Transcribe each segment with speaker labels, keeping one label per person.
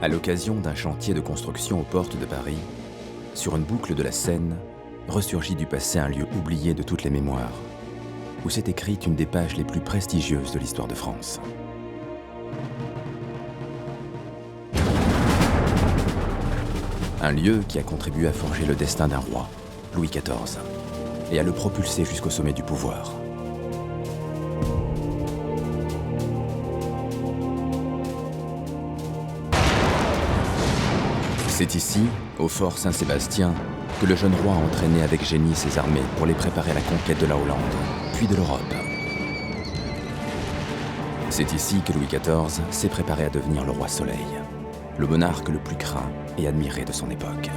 Speaker 1: À l'occasion d'un chantier de construction aux portes de Paris, sur une boucle de la Seine, ressurgit du passé un lieu oublié de toutes les mémoires, où s'est écrite une des pages les plus prestigieuses de l'histoire de France. Un lieu qui a contribué à forger le destin d'un roi, Louis XIV, et à le propulser jusqu'au sommet du pouvoir. C'est ici, au fort Saint-Sébastien, que le jeune roi a entraîné avec génie ses armées pour les préparer à la conquête de la Hollande, puis de l'Europe. C'est ici que Louis XIV s'est préparé à devenir le roi Soleil, le monarque le plus craint et admiré de son époque.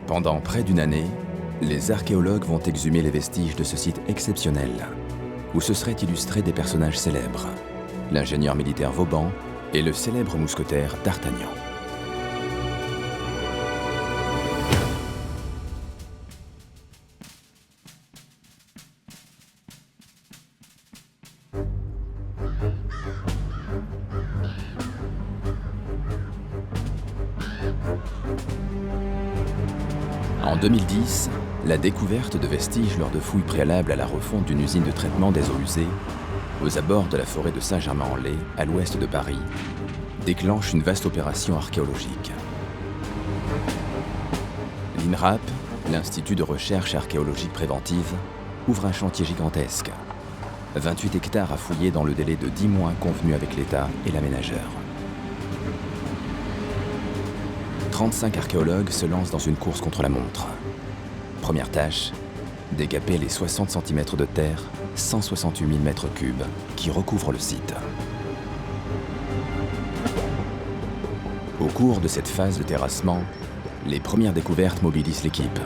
Speaker 1: Pendant près d'une année, les archéologues vont exhumer les vestiges de ce site exceptionnel, où se seraient illustrés des personnages célèbres, l'ingénieur militaire Vauban et le célèbre mousquetaire d'Artagnan. En 2010, la découverte de vestiges lors de fouilles préalables à la refonte d'une usine de traitement des eaux usées, aux abords de la forêt de Saint-Germain-en-Laye, à l'ouest de Paris, déclenche une vaste opération archéologique. L'INRAP, l'Institut de recherche archéologique préventive, ouvre un chantier gigantesque. 28 hectares à fouiller dans le délai de 10 mois convenu avec l'État et l'aménageur. 35 archéologues se lancent dans une course contre la montre. Première tâche, décaper les 60 cm de terre, 168 000 m3, qui recouvrent le site. Au cours de cette phase de terrassement, les premières découvertes mobilisent l'équipe.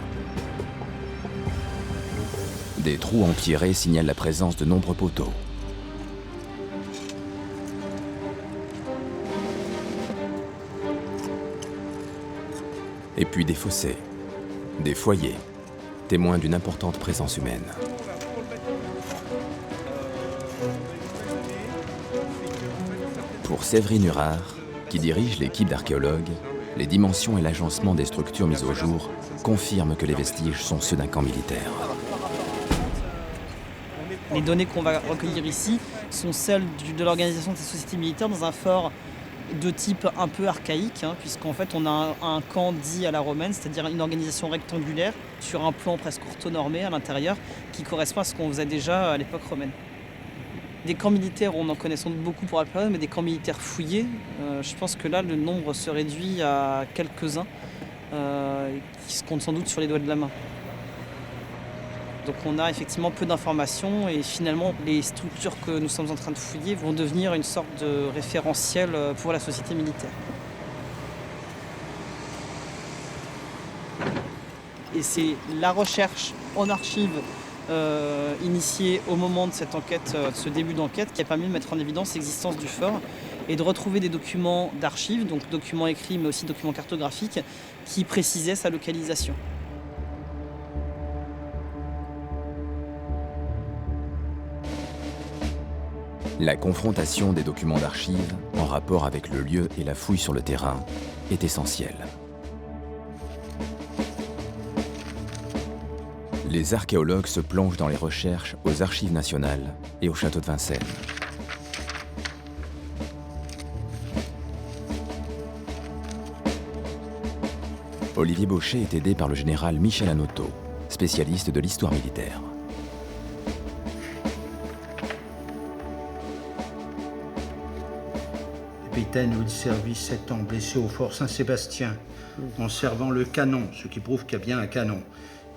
Speaker 1: Des trous empierrés signalent la présence de nombreux poteaux. Et puis des fossés, des foyers, témoins d'une importante présence humaine. Pour Séverine Hurard, qui dirige l'équipe d'archéologues, les dimensions et l'agencement des structures mises au jour confirment que les vestiges sont ceux d'un camp militaire.
Speaker 2: Les données qu'on va recueillir ici sont celles de l'organisation de ces sociétés militaires dans un fort de type un peu archaïque, puisqu'en fait on a un camp dit à la romaine, c'est-à-dire une organisation rectangulaire sur un plan presque orthonormé à l'intérieur qui correspond à ce qu'on faisait déjà à l'époque romaine. Des camps militaires, on en connaît sans doute beaucoup pour la période, mais des camps militaires fouillés, je pense que là le nombre se réduit à quelques-uns qui se comptent sans doute sur les doigts de la main. Donc on a effectivement peu d'informations et finalement les structures que nous sommes en train de fouiller vont devenir une sorte de référentiel pour la société militaire. Et c'est la recherche en archives initiée au moment de cette enquête, de ce début d'enquête, qui a permis de mettre en évidence l'existence du fort et de retrouver des documents d'archives, donc documents écrits mais aussi documents cartographiques, qui précisaient sa localisation.
Speaker 1: La confrontation des documents d'archives en rapport avec le lieu et la fouille sur le terrain est essentielle. Les archéologues se plongent dans les recherches aux Archives nationales et au château de Vincennes. Olivier Baucher est aidé par le général Michel Hanoteau, spécialiste de l'histoire militaire.
Speaker 3: Le capitaine Louis de Service 7 ans, blessé au fort Saint-Sébastien, en servant le canon, ce qui prouve qu'il y a bien un canon.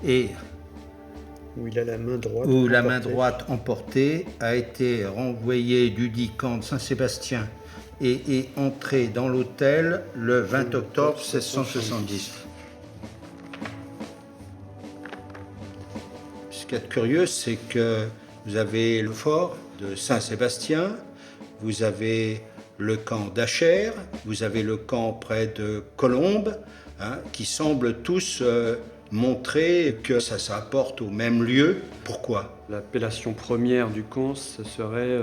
Speaker 3: Et
Speaker 4: où il a la main droite.
Speaker 3: Où la main droite emportée a été renvoyé du dit camp de Saint-Sébastien et est entré dans l'hôtel le 20 octobre 1670. Ce qui est curieux, c'est que vous avez le fort de Saint-Sébastien, vous avez le camp d'Achères, vous avez le camp près de Colombes, qui semblent tous montrer que ça apporte au même lieu. Pourquoi ?
Speaker 4: L'appellation première du camp, ce serait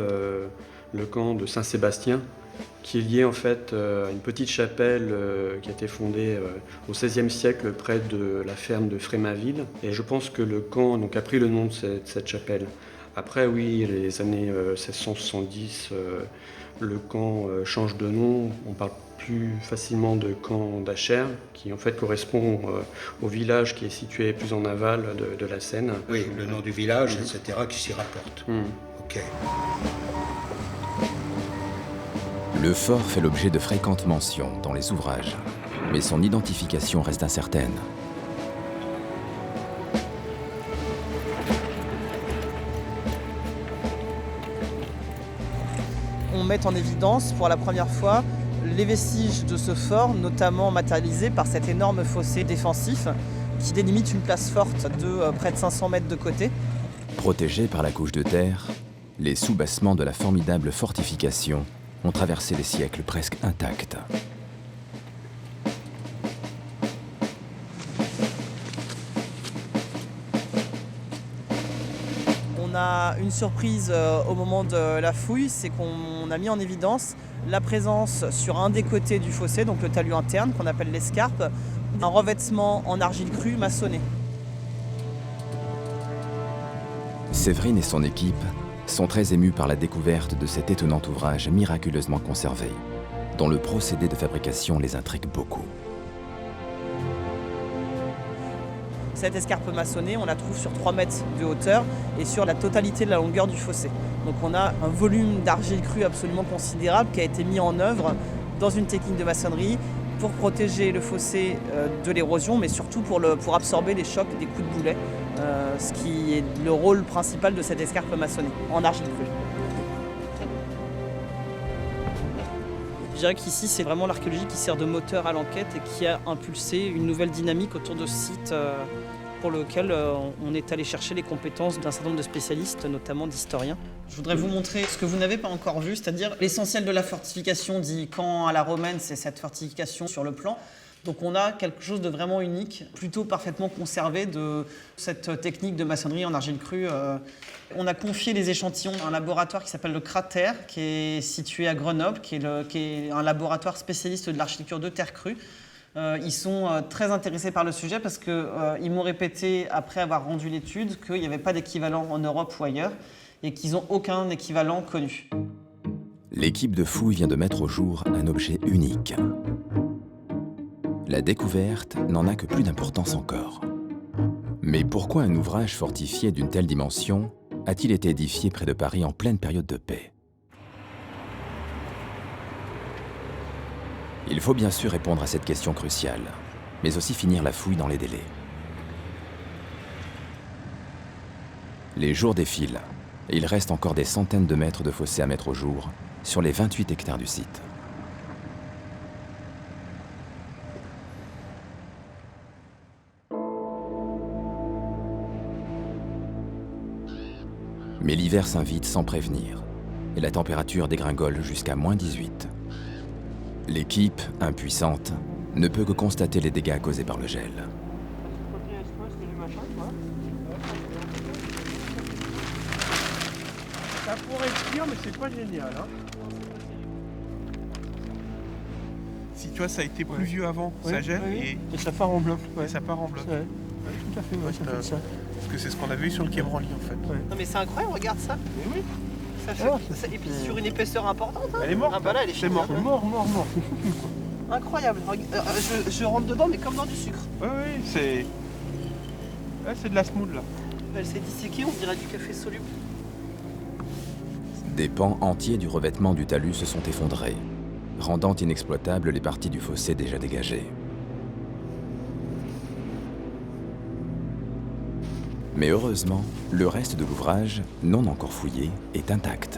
Speaker 4: le camp de Saint-Sébastien, qui est lié en fait à une petite chapelle qui a été fondée au XVIe siècle près de la ferme de Frémaville. Et je pense que le camp a pris le nom de cette chapelle. Après, oui, les années 1670, le camp change de nom. On parle plus facilement de camp d'Achères, qui en fait correspond au village qui est situé plus en aval de la Seine.
Speaker 3: Oui, le nom du village, etc., qui s'y rapporte. Ok.
Speaker 1: Le fort fait l'objet de fréquentes mentions dans les ouvrages, mais son identification reste incertaine.
Speaker 2: On met en évidence pour la première fois les vestiges de ce fort, notamment matérialisés par cet énorme fossé défensif qui délimite une place forte de près de 500 mètres de côté.
Speaker 1: Protégés par la couche de terre, les soubassements de la formidable fortification ont traversé les siècles presque intacts.
Speaker 2: On a une surprise au moment de la fouille, c'est qu'on a mis en évidence la présence sur un des côtés du fossé, donc le talus interne qu'on appelle l'escarpe, un revêtement en argile crue maçonné.
Speaker 1: Séverine et son équipe sont très émus par la découverte de cet étonnant ouvrage miraculeusement conservé, dont le procédé de fabrication les intrigue beaucoup.
Speaker 2: Cette escarpe maçonnée, on la trouve sur 3 mètres de hauteur et sur la totalité de la longueur du fossé. Donc on a un volume d'argile crue absolument considérable qui a été mis en œuvre dans une technique de maçonnerie pour protéger le fossé de l'érosion, mais surtout pour absorber les chocs des coups de boulet, ce qui est le rôle principal de cette escarpe maçonnée en argile crue. Je dirais qu'ici, c'est vraiment l'archéologie qui sert de moteur à l'enquête et qui a impulsé une nouvelle dynamique autour de ce site pour lequel on est allé chercher les compétences d'un certain nombre de spécialistes, notamment d'historiens. Je voudrais vous montrer ce que vous n'avez pas encore vu, c'est-à-dire l'essentiel de la fortification dit camp à la romaine, c'est cette fortification sur le plan. Donc on a quelque chose de vraiment unique, plutôt parfaitement conservé de cette technique de maçonnerie en argile crue. On a confié les échantillons à un laboratoire qui s'appelle le Cratère, qui est situé à Grenoble, qui est un laboratoire spécialiste de l'architecture de terre crue. Ils sont très intéressés par le sujet parce qu'ils m'ont répété, après avoir rendu l'étude, qu'il n'y avait pas d'équivalent en Europe ou ailleurs et qu'ils n'ont aucun équivalent connu.
Speaker 1: L'équipe de fouilles vient de mettre au jour un objet unique. La découverte n'en a que plus d'importance encore. Mais pourquoi un ouvrage fortifié d'une telle dimension a-t-il été édifié près de Paris en pleine période de paix? Il faut bien sûr répondre à cette question cruciale, mais aussi finir la fouille dans les délais. Les jours défilent, et il reste encore des centaines de mètres de fossé à mettre au jour sur les 28 hectares du site. Mais l'hiver s'invite sans prévenir, et la température dégringole jusqu'à -18. L'équipe, impuissante, ne peut que constater les dégâts causés par le gel.
Speaker 5: Ça pourrait être pire, mais c'est pas génial. Hein. Si tu vois, ça a été pluvieux avant, ça gèle et
Speaker 4: ça part en bloc.
Speaker 5: Et ça part en bloc.
Speaker 4: Ouais. Tout à fait, ça fait ça.
Speaker 5: Parce que c'est ce qu'on avait vu sur le quai Branly en fait.
Speaker 2: Non mais c'est incroyable, regarde ça.
Speaker 5: Mais oui.
Speaker 2: Ça fait, et puis sur une épaisseur importante. Hein.
Speaker 5: Elle est morte.
Speaker 2: Ah bah là, elle est finie.
Speaker 5: morte.
Speaker 4: Mort.
Speaker 2: Incroyable. Je rentre dedans, mais comme dans du sucre.
Speaker 5: Oui, c'est... Ouais, c'est de la semoule là.
Speaker 2: Elle s'est disséquée, on dirait du café soluble.
Speaker 1: Des pans entiers du revêtement du talus se sont effondrés, rendant inexploitables les parties du fossé déjà dégagées. Mais heureusement, le reste de l'ouvrage, non encore fouillé, est intact.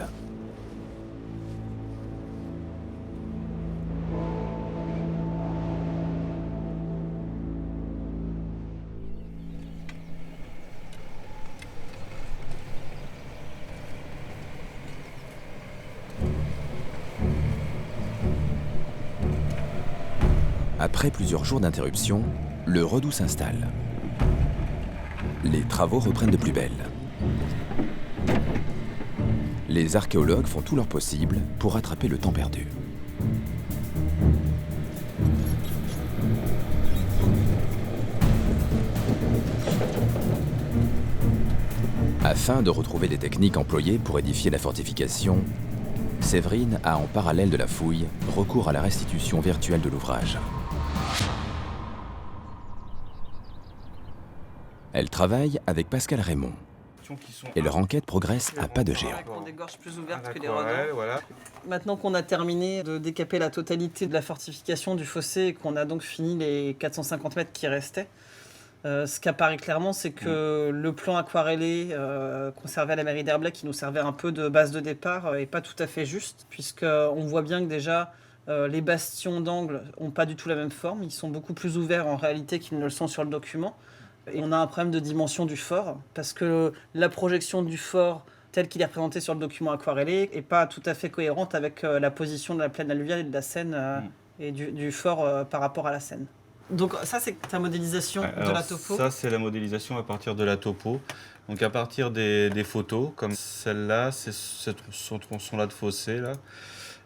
Speaker 1: Après plusieurs jours d'interruption, le redout s'installe. les travaux reprennent de plus belle. Les archéologues font tout leur possible pour rattraper le temps perdu. Afin de retrouver les techniques employées pour édifier la fortification, Séverine a en parallèle de la fouille recours à la restitution virtuelle de l'ouvrage. Elle travaille avec Pascal Raymond et leur enquête progresse à pas de géant.
Speaker 2: Avec des gorges plus ouvertes que les
Speaker 5: Aquarelle,
Speaker 2: redans.
Speaker 5: voilà.
Speaker 2: Maintenant qu'on a terminé de décaper la totalité de la fortification du fossé et qu'on a donc fini les 450 mètres qui restaient, ce qui apparaît clairement, c'est que le plan aquarellé conservé à la mairie d'Herblay, qui nous servait un peu de base de départ, n'est pas tout à fait juste, puisqu'on voit bien que déjà les bastions d'angle n'ont pas du tout la même forme. Ils sont beaucoup plus ouverts en réalité qu'ils ne le sont sur le document. Et on a un problème de dimension du fort, parce que la projection du fort tel qu'il est représenté sur le document aquarellé n'est pas tout à fait cohérente avec la position de la plaine alluviale et de la Seine et du fort par rapport à la Seine. Donc ça, c'est ta modélisation de la topo.
Speaker 6: Ça, c'est la modélisation à partir de la topo. Donc à partir des photos, comme celle-là, c'est ce tronçon-là de fossé. Là.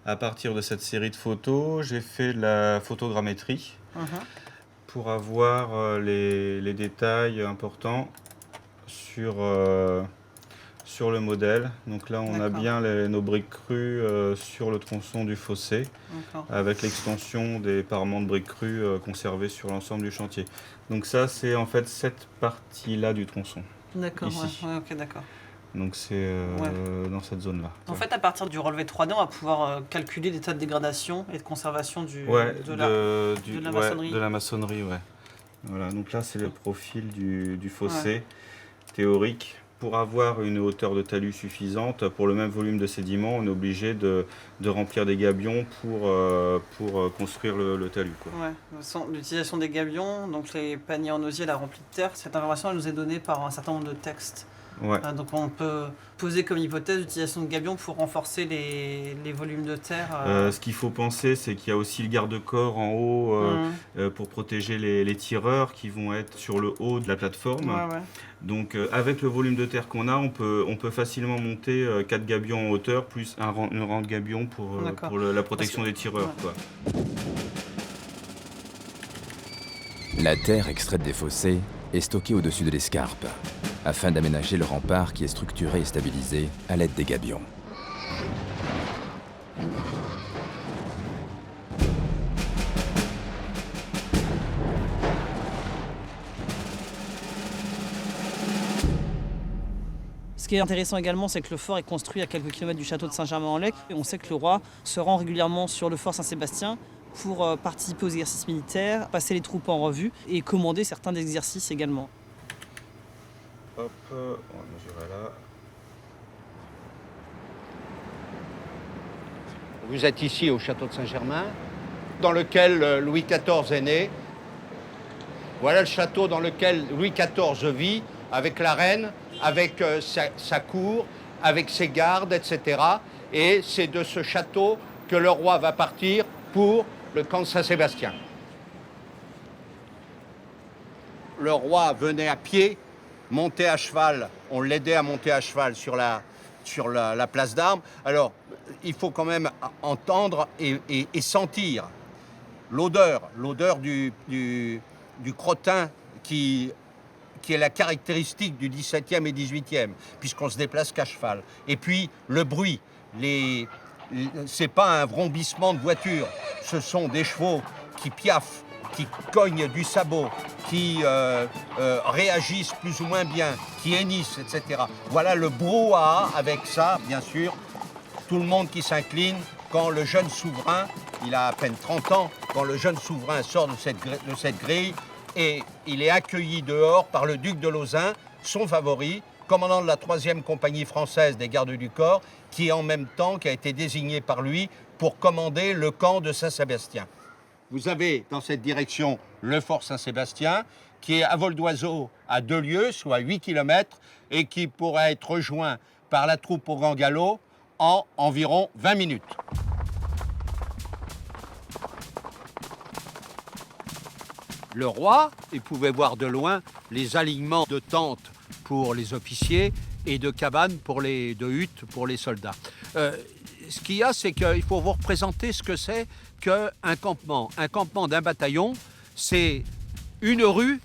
Speaker 6: À partir de cette série de photos, j'ai fait de la photogrammétrie pour avoir les détails importants sur le modèle. Donc là, on a bien nos briques crues sur le tronçon du fossé, avec l'extension des parements de briques crues conservés sur l'ensemble du chantier. Donc ça, c'est en fait cette partie-là du tronçon.
Speaker 2: D'accord,
Speaker 6: ici.
Speaker 2: ouais, ok, d'accord.
Speaker 6: Donc c'est dans cette zone-là.
Speaker 2: En fait, à partir du relevé 3D, on va pouvoir calculer l'état de dégradation et de conservation de la maçonnerie.
Speaker 6: Ouais. Voilà, donc là, c'est le profil du fossé théorique. Pour avoir une hauteur de talus suffisante, pour le même volume de sédiments, on est obligé de remplir des gabions pour construire le talus. Quoi.
Speaker 2: Ouais. L'utilisation des gabions, donc les paniers en osier, la remplie de terre, cette information elle nous est donnée par un certain nombre de textes.
Speaker 6: Ouais.
Speaker 2: Donc on peut poser comme hypothèse l'utilisation de gabions pour renforcer les volumes de terre.
Speaker 6: Ce qu'il faut penser, c'est qu'il y a aussi le garde-corps en haut pour protéger les tireurs qui vont être sur le haut de la plateforme.
Speaker 2: Ouais.
Speaker 6: Donc avec le volume de terre qu'on a, on peut facilement monter 4 gabions en hauteur plus une rang de gabions pour la protection des tireurs. Quoi.
Speaker 1: La terre extraite des fossés est stockée au-dessus de l'escarpe, afin d'aménager le rempart qui est structuré et stabilisé à l'aide des gabions.
Speaker 2: Ce qui est intéressant également, c'est que le fort est construit à quelques kilomètres du château de Saint-Germain-en-Laye. Et on sait que le roi se rend régulièrement sur le fort Saint-Sébastien pour participer aux exercices militaires, passer les troupes en revue et commander certains exercices également.
Speaker 6: Hop, on va mesurer là.
Speaker 3: Vous êtes ici au château de Saint-Germain, dans lequel Louis XIV est né. Voilà le château dans lequel Louis XIV vit, avec la reine, avec sa cour, avec ses gardes, etc. Et c'est de ce château que le roi va partir pour le camp de Saint-Sébastien. Le roi venait à pied, montait à cheval, on l'aidait à monter à cheval sur la place d'Armes. Alors, il faut quand même entendre et sentir l'odeur du crottin qui est la caractéristique du XVIIe et XVIIIe, puisqu'on se déplace qu'à cheval. Et puis, le bruit, c'est pas un vrombissement de voiture, ce sont des chevaux qui piaffent, qui cognent du sabot, qui réagissent plus ou moins bien, qui hennissent, etc. Voilà le brouhaha avec ça, bien sûr, tout le monde qui s'incline quand le jeune souverain, il a à peine 30 ans, quand le jeune souverain sort de cette grille et il est accueilli dehors par le duc de Lauzun, son favori, commandant de la 3e compagnie française des gardes du corps, qui a été désigné par lui pour commander le camp de Saint-Sébastien. Vous avez dans cette direction le fort Saint-Sébastien, qui est à vol d'oiseau à 2 lieues, soit 8 km, et qui pourra être rejoint par la troupe au grand galop en environ 20 minutes. le roi et pouvait voir de loin les alignements de tentes pour les officiers et de cabanes de huttes pour les soldats. Ce qu'il y a, c'est qu'il faut vous représenter ce que c'est qu'un campement. Un campement d'un bataillon, c'est une rue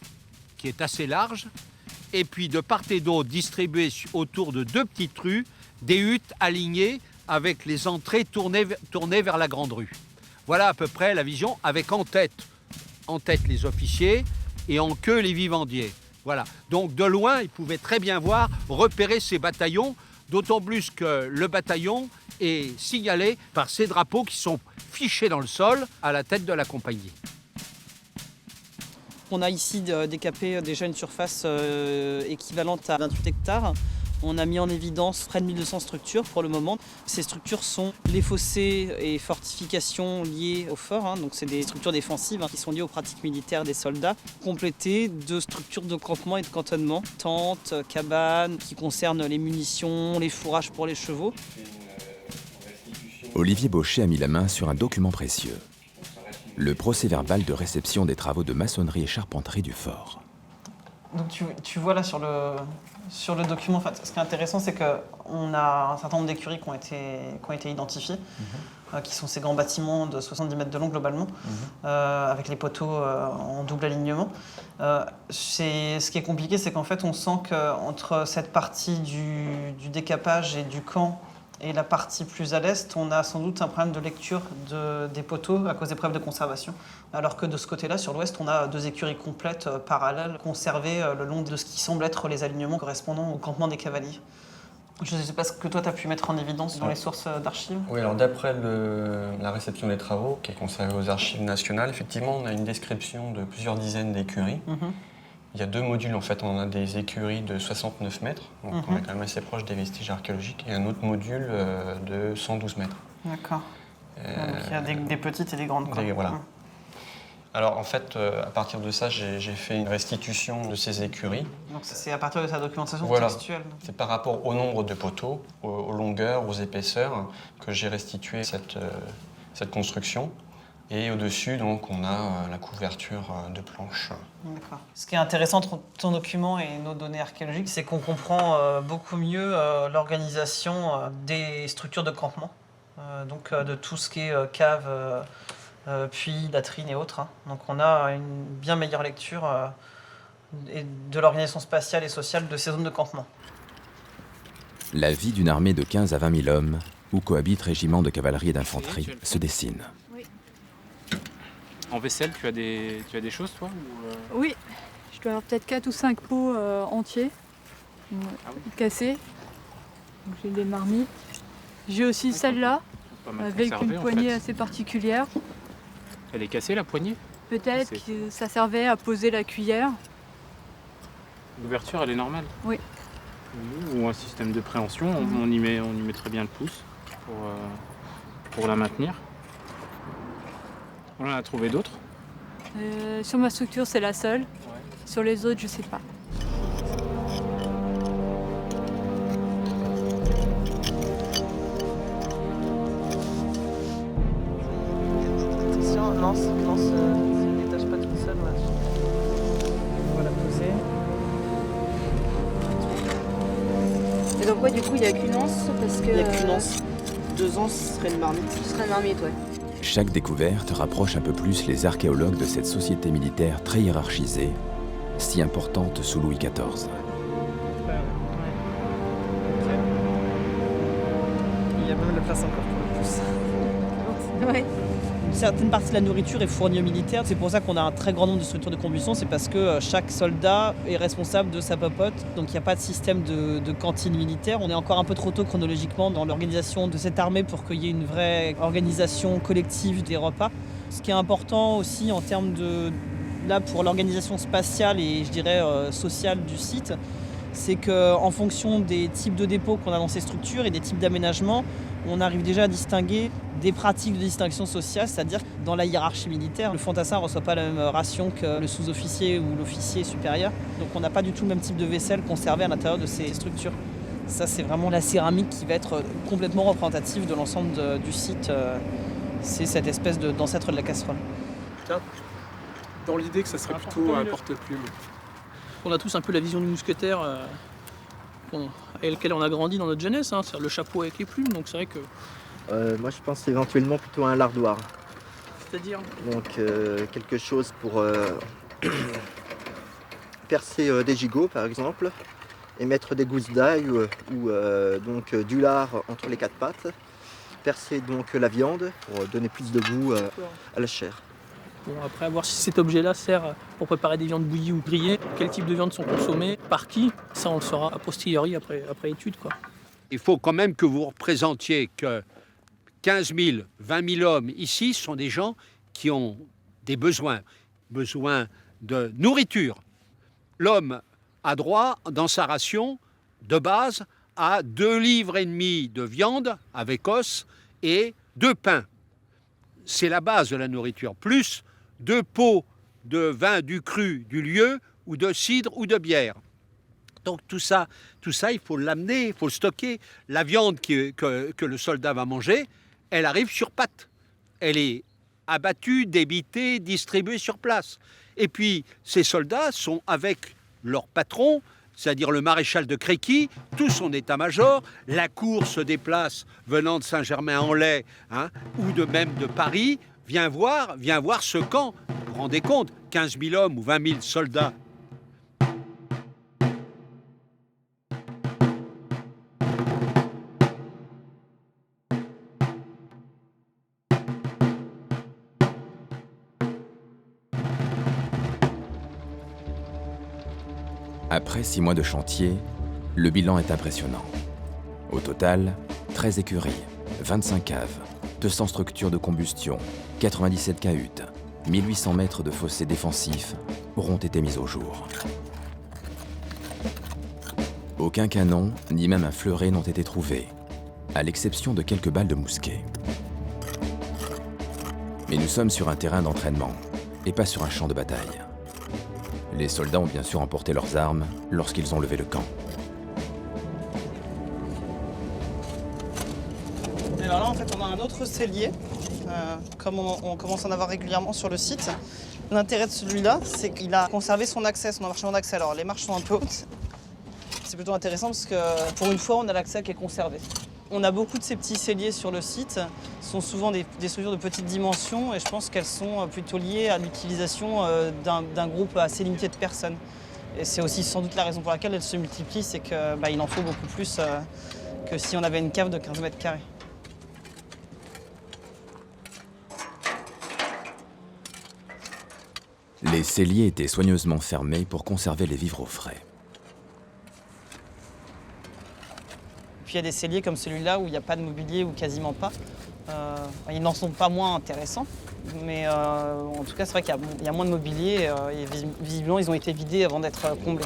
Speaker 3: qui est assez large, et puis de part et d'autre, distribuées autour de 2 petites rues, des huttes alignées avec les entrées tournées vers la grande rue. Voilà à peu près la vision, avec en tête les officiers et en queue les vivandiers. Voilà. Donc de loin, ils pouvaient très bien repérer ces bataillons, d'autant plus que le bataillon est signalé par ces drapeaux qui sont fichés dans le sol à la tête de la compagnie.
Speaker 2: On a ici décapé déjà une surface équivalente à 28 hectares. On a mis en évidence près de 1200 structures pour le moment. Ces structures sont les fossés et fortifications liées au fort. Donc c'est des structures défensives qui sont liées aux pratiques militaires des soldats, complétées de structures de campement et de cantonnement, tentes, cabanes, qui concernent les munitions, les fourrages pour les chevaux.
Speaker 1: Olivier Baucher a mis la main sur un document précieux. Le procès-verbal de réception des travaux de maçonnerie et charpenterie du fort.
Speaker 2: Donc tu vois là sur le document, en fait, ce qui est intéressant, c'est qu'on a un certain nombre d'écuries qui ont été identifiées, qui sont ces grands bâtiments de 70 mètres de long globalement, avec les poteaux en double alignement. Ce qui est compliqué, c'est qu'en fait, on sent qu'entre cette partie du décapage et du camp et la partie plus à l'est, on a sans doute un problème de lecture des poteaux à cause des problèmes de conservation. Alors que de ce côté-là, sur l'ouest, on a 2 écuries complètes parallèles, conservées le long de ce qui semble être les alignements correspondant au campement des cavaliers. Je ne sais pas ce que toi, tu as pu mettre en évidence dans les sources d'archives.
Speaker 4: Oui, alors d'après la réception des travaux, qui est conservée aux archives nationales, effectivement, on a une description de plusieurs dizaines d'écuries. Il y a 2 modules, en fait. On a des écuries de 69 mètres, donc on est quand même assez proche des vestiges archéologiques, et un autre module de 112 mètres.
Speaker 2: D'accord. Donc il y a des petites et des grandes.
Speaker 4: Voilà. Alors en fait, à partir de ça, j'ai fait une restitution de ces écuries.
Speaker 2: Donc c'est à partir de sa documentation textuelle.
Speaker 4: C'est par rapport au nombre de poteaux, aux longueurs, aux épaisseurs, que j'ai restitué cette construction. Et au-dessus, donc, on a la couverture de planches.
Speaker 2: D'accord. Ce qui est intéressant dans ton document et nos données archéologiques, c'est qu'on comprend beaucoup mieux l'organisation des structures de campement, donc de tout ce qui est cave, puits, latrines et autres. Donc on a une bien meilleure lecture de l'organisation spatiale et sociale de ces zones de campement.
Speaker 1: La vie d'une armée de 15 à 20 000 hommes, où cohabitent régiments de cavalerie et d'infanterie, se dessine.
Speaker 7: En vaisselle, tu as des choses, toi ou
Speaker 8: Oui, je dois avoir peut-être 4 ou 5 pots entiers, cassés. Donc, j'ai des marmites. J'ai aussi celle-là, avec une poignée assez particulière.
Speaker 7: Elle est cassée, la poignée?
Speaker 8: Peut-être que ça servait à poser la cuillère.
Speaker 7: L'ouverture, elle est normale?
Speaker 8: Oui.
Speaker 7: Ou un système de préhension, on y met très bien le pouce pour la maintenir. On en a trouvé d'autres?
Speaker 8: Sur ma structure, c'est la seule. Ouais. Sur les autres, je sais pas.
Speaker 2: Attention, lance, ne détache pas toute seule. On va la poser.
Speaker 9: Et donc ouais, du coup, il n'y a qu'une anse parce que...
Speaker 2: Il n'y a qu'une anse. 2 anses, ce serait une marmite.
Speaker 9: Ce serait une marmite, ouais.
Speaker 1: Chaque découverte rapproche un peu plus les archéologues de cette société militaire très hiérarchisée, si importante sous Louis XIV.
Speaker 2: Il y a même la place encore pour le pouce.
Speaker 9: Ouais.
Speaker 2: Une certaine partie de la nourriture est fournie aux militaires. C'est pour ça qu'on a un très grand nombre de structures de combustion. C'est parce que chaque soldat est responsable de sa popote. Donc il n'y a pas de système de cantine militaire. On est encore un peu trop tôt chronologiquement dans l'organisation de cette armée pour qu'il y ait une vraie organisation collective des repas. Ce qui est important aussi en termes pour l'organisation spatiale et je dirais sociale du site, c'est qu'en fonction des types de dépôts qu'on a dans ces structures et des types d'aménagements, on arrive déjà à distinguer des pratiques de distinction sociale, c'est-à-dire que dans la hiérarchie militaire, le fantassin ne reçoit pas la même ration que le sous-officier ou l'officier supérieur. Donc on n'a pas du tout le même type de vaisselle conservée à l'intérieur de ces structures. Ça, c'est vraiment la céramique qui va être complètement représentative de l'ensemble du site. C'est cette espèce d'ancêtre de la casserole.
Speaker 10: dans l'idée que ça serait plutôt un porte-plume.
Speaker 11: On a tous un peu la vision du mousquetaire avec lequel on a grandi dans notre jeunesse, hein, c'est-à-dire le chapeau avec les plumes, donc c'est vrai que...
Speaker 12: Moi je pense éventuellement plutôt à un lardoir.
Speaker 11: C'est-à-dire?
Speaker 12: Donc quelque chose pour percer des gigots par exemple, et mettre des gousses d'ail ou donc du lard entre les quatre pattes, percer donc la viande pour donner plus de goût à la chair.
Speaker 11: Bon, après, à voir si cet objet-là sert pour préparer des viandes bouillies ou grillées, quel type de viandes sont consommées, par qui, ça on le saura a posteriori après étude, quoi.
Speaker 3: Il faut quand même que vous représentiez que 15 000, 20 000 hommes ici sont des gens qui ont des besoins de nourriture. L'homme a droit, dans sa ration de base, à 2,5 livres de viande avec os et 2 pains. C'est la base de la nourriture, plus 2 pots de vin du cru du lieu ou de cidre ou de bière. Donc tout ça, il faut l'amener, il faut le stocker. La viande que le soldat va manger, elle arrive sur pattes. Elle est abattue, débitée, distribuée sur place. Et puis ces soldats sont avec leur patron, c'est-à-dire le maréchal de Créqui, tout son état-major. La cour se déplace venant de Saint-Germain-en-Laye ou de même de Paris, vient voir ce camp. Vous vous rendez compte, 15 000 hommes ou 20 000 soldats.
Speaker 1: Après 6 mois de chantier, le bilan est impressionnant. Au total, 13 écuries, 25 caves, 200 structures de combustion, 97 cahutes, 1800 mètres de fossés défensifs auront été mis au jour. Aucun canon, ni même un fleuret n'ont été trouvés, à l'exception de quelques balles de mousquet. Mais nous sommes sur un terrain d'entraînement, et pas sur un champ de bataille. Les soldats ont bien sûr emporté leurs armes lorsqu'ils ont levé le camp.
Speaker 2: Et alors là, en fait, on a un autre cellier, comme on commence à en avoir régulièrement sur le site. L'intérêt de celui-là, c'est qu'il a conservé son accès, son emmarchement d'accès. Alors les marches sont un peu hautes. C'est plutôt intéressant parce que pour une fois, on a l'accès qui est conservé. On a beaucoup de ces petits celliers sur le site. Ce sont souvent des structures de petite dimension et je pense qu'elles sont plutôt liées à l'utilisation d'un groupe assez limité de personnes. Et c'est aussi sans doute la raison pour laquelle elles se multiplient, c'est qu'il en faut beaucoup plus que si on avait une cave de 15 mètres carrés.
Speaker 1: Les celliers étaient soigneusement fermés pour conserver les vivres au frais.
Speaker 2: Puis il y a des celliers comme celui-là où il n'y a pas de mobilier ou quasiment pas. Ils n'en sont pas moins intéressants, mais en tout cas c'est vrai qu'il y a moins de mobilier et visiblement ils ont été vidés avant d'être comblés.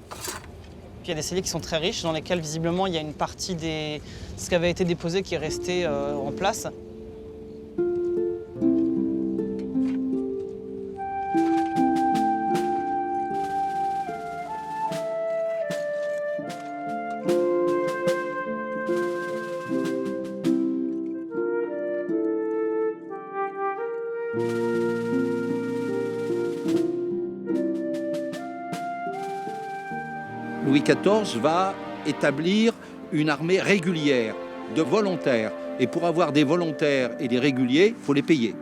Speaker 2: Puis il y a des celliers qui sont très riches dans lesquels visiblement il y a une partie de ce qui avait été déposé qui est resté en place.
Speaker 3: Louis XIV va établir une armée régulière de volontaires. Et pour avoir des volontaires et des réguliers, il faut les payer.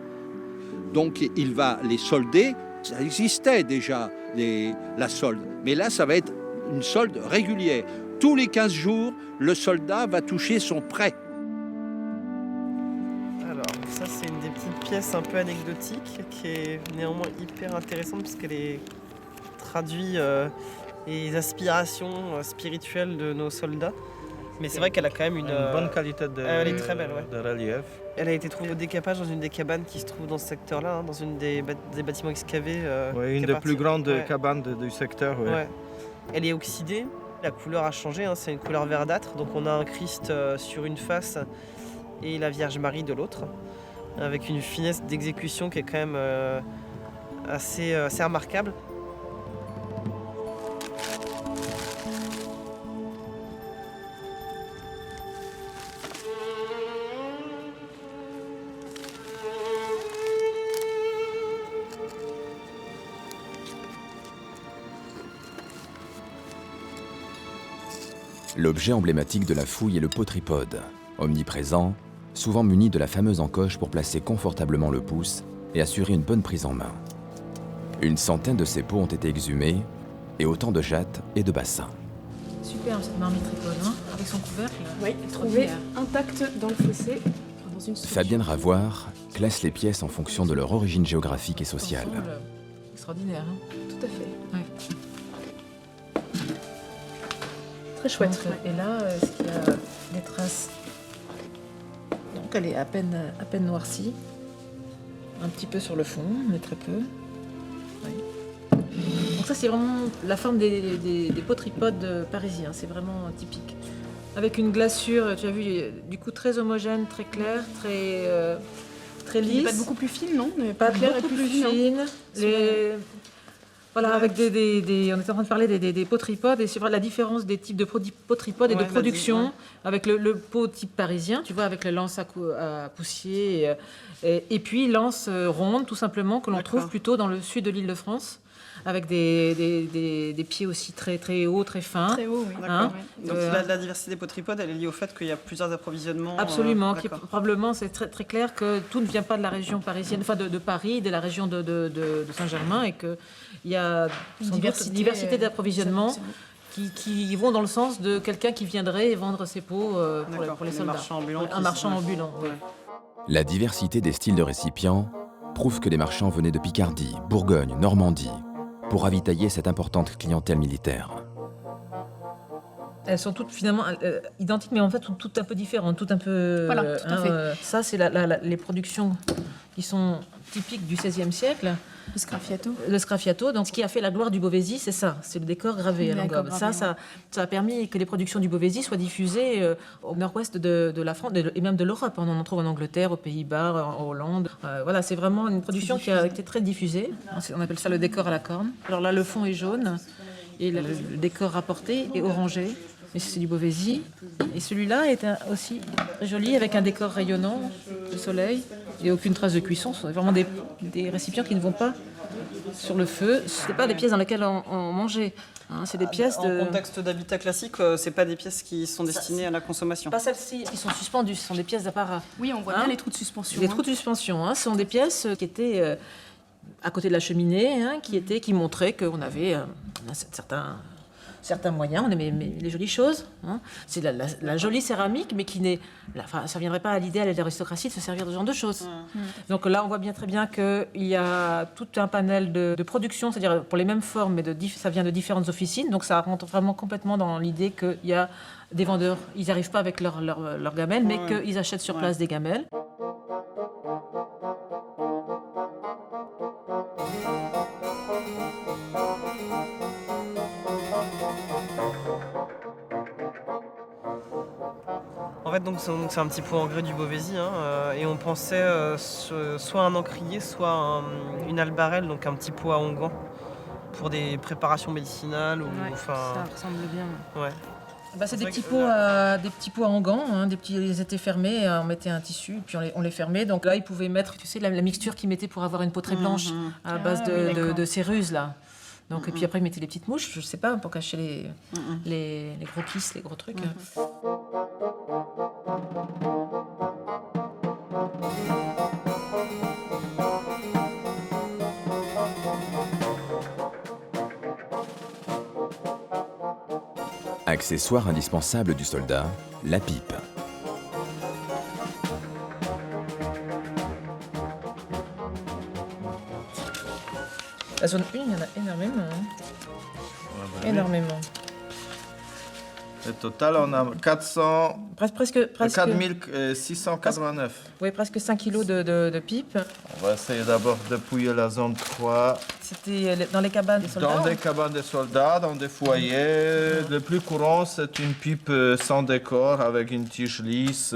Speaker 3: Donc il va les solder. Ça existait déjà, la solde. Mais là, ça va être une solde régulière. Tous les 15 jours, le soldat va toucher son prêt.
Speaker 13: Alors, ça, c'est une des petites pièces un peu anecdotiques qui est néanmoins hyper intéressante parce qu'elle traduit les aspirations spirituelles de nos soldats. Mais c'est vrai qu'elle a quand même une
Speaker 14: bonne qualité
Speaker 13: elle est très belle, ouais.
Speaker 14: de relief.
Speaker 13: Elle a été trouvée au décapage dans une des cabanes qui se trouve dans ce secteur-là, dans une des bâtiments excavés.
Speaker 14: Oui, une des plus grandes cabanes du secteur. Ouais.
Speaker 13: Ouais. Elle est oxydée, la couleur a changé, c'est une couleur verdâtre. Donc on a un Christ sur une face et la Vierge Marie de l'autre, avec une finesse d'exécution qui est quand même assez remarquable.
Speaker 1: L'objet emblématique de la fouille est le pot tripode, omniprésent, souvent muni de la fameuse encoche pour placer confortablement le pouce et assurer une bonne prise en main. Une centaine de ces pots ont été exhumés et autant de jattes et de bassins.
Speaker 15: Superbe cette marmite tripode, hein, avec son couvercle.
Speaker 9: Oui, trouvée intacte dans le fossé. Dans une
Speaker 1: Fabienne Ravoire classe les pièces en fonction de leur origine géographique et sociale.
Speaker 15: Extraordinaire, hein.
Speaker 9: Tout à fait.
Speaker 15: Ouais.
Speaker 9: Très chouette.
Speaker 15: Donc, et là, est-ce qu'il y a des traces? Donc elle est à peine noircie. Un petit peu sur le fond, mais très peu. Oui. Donc ça, c'est vraiment la forme des pots tripodes parisiens. C'est vraiment typique. Avec une glaçure, tu as vu, du coup très homogène, très claire, très lisse.
Speaker 9: Pas beaucoup plus fine, non?
Speaker 15: Pas beaucoup plus fine. Voilà, avec on était en train de parler des pots tripodes, et c'est vrai la différence des types de pots tripodes et de production, avec le pot type parisien, tu vois, avec les lances à poussier, et puis lances rondes, tout simplement, que l'on trouve plutôt dans le sud de l'Île-de-France, avec des pieds aussi très, très hauts, très fins.
Speaker 2: Très haut, oui. Hein, donc la diversité des pots tripodes, elle est liée au fait qu'il y a plusieurs approvisionnements.
Speaker 15: Absolument, probablement c'est très, très clair que tout ne vient pas de la région parisienne, enfin de Paris, de la région de Saint-Germain, et qu'il y a sans doute une diversité d'approvisionnement qui vont dans le sens de quelqu'un qui viendrait vendre ses pots pour les soldats. Un marchand ambulant. Oui.
Speaker 1: La diversité des styles de récipients prouve que les marchands venaient de Picardie, Bourgogne, Normandie, pour ravitailler cette importante clientèle militaire.
Speaker 15: Elles sont toutes finalement identiques, mais en fait toutes un peu différentes, toutes un peu...
Speaker 9: Voilà, tout à fait.
Speaker 15: Ça, c'est les productions qui sont typiques du XVIe siècle.
Speaker 9: Le sgraffiato.
Speaker 15: Le sgraffiato, donc ce qui a fait la gloire du Beauvaisis, c'est ça, c'est le décor gravé à l'engobe. Ça a permis que les productions du Beauvaisis soient diffusées au nord-ouest de la France et même de l'Europe. On en trouve en Angleterre, aux Pays-Bas, en Hollande. Voilà, c'est vraiment une production qui a été très diffusée. On appelle ça le décor à la corne. Alors là, le fond est jaune et le décor rapporté est orangé. Et c'est du Beauvaisis. Et celui-là est aussi très joli, avec un décor rayonnant, le soleil, et aucune trace de cuisson. Ce sont vraiment des récipients qui ne vont pas sur le feu. Ce n'est pas des pièces dans lesquelles on mangeait. Hein, c'est des pièces
Speaker 2: En contexte d'habitat classique, c'est pas des pièces qui sont destinées à la consommation.
Speaker 15: Pas celles-ci qui sont suspendues, ce sont des pièces d'apparat.
Speaker 9: Oui, on voit bien les trous de suspension.
Speaker 15: Les trous de suspension, ce sont des pièces qui étaient à côté de la cheminée, qui montraient qu'on avait certains moyens, on aimait les jolies choses. Hein. C'est la jolie céramique, mais qui n'est... Enfin, ça ne viendrait pas à l'idée à l'aristocratie de se servir de ce genre de choses. Donc là, on voit bien très bien qu'il y a tout un panel de production, c'est-à-dire pour les mêmes formes, mais ça vient de différentes officines. Donc ça rentre vraiment complètement dans l'idée qu'il y a des vendeurs, ils n'arrivent pas avec leurs gamelles, mais qu'ils achètent sur place des gamelles.
Speaker 13: En fait, donc c'est un petit pot en grès du Beauvaisis, et on pensait soit un encrier, soit une albarelle, donc un petit pot à onguent pour des préparations médicinales.
Speaker 15: Ça ressemble bien.
Speaker 13: Ouais.
Speaker 15: C'est des petits pots à onguent, ils étaient fermés, on mettait un tissu, puis on les fermait. Donc là, ils pouvaient mettre, tu sais, la mixture qu'ils mettaient pour avoir une peau très blanche à base de céruse, là. Donc, et puis après, ils mettaient des petites mouches, je sais pas, pour cacher les gros kisses, les gros trucs.
Speaker 1: Accessoire indispensable du soldat, la pipe.
Speaker 15: La zone 1, il y en a énormément. Énormément.
Speaker 14: Au total, on a
Speaker 15: 4689. Oui, presque 5 kilos de pipe.
Speaker 14: On va essayer d'abord de dépouiller la zone 3.
Speaker 15: C'était dans les cabanes des soldats?
Speaker 14: Dans des cabanes des soldats, dans des foyers. Le plus courant, c'est une pipe sans décor, avec une tige lisse,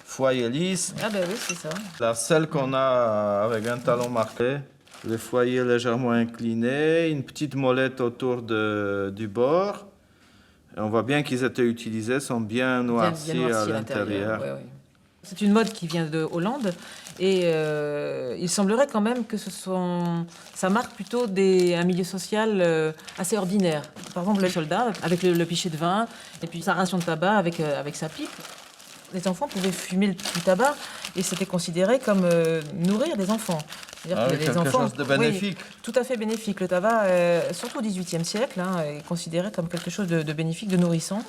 Speaker 14: foyer lisse.
Speaker 15: Ah ben oui, c'est ça.
Speaker 14: Celle qu'on a avec un talon marqué. Le foyer légèrement incliné, une petite molette autour du bord. Et on voit bien qu'ils étaient utilisés, sont bien noircis à l'intérieur.
Speaker 15: Ouais. C'est une mode qui vient de Hollande et il semblerait quand même que ça marque plutôt un milieu social assez ordinaire. Par exemple, le soldat avec le pichet de vin et puis sa ration de tabac avec sa pipe. Les enfants pouvaient fumer du tabac et c'était considéré comme nourrir des enfants. C'est-à-dire que les
Speaker 14: quelque
Speaker 15: enfants,
Speaker 14: chose de bénéfique.
Speaker 15: Oui, tout à fait bénéfique. Le tabac, surtout au XVIIIe siècle, est considéré comme quelque chose de bénéfique, de nourrissant.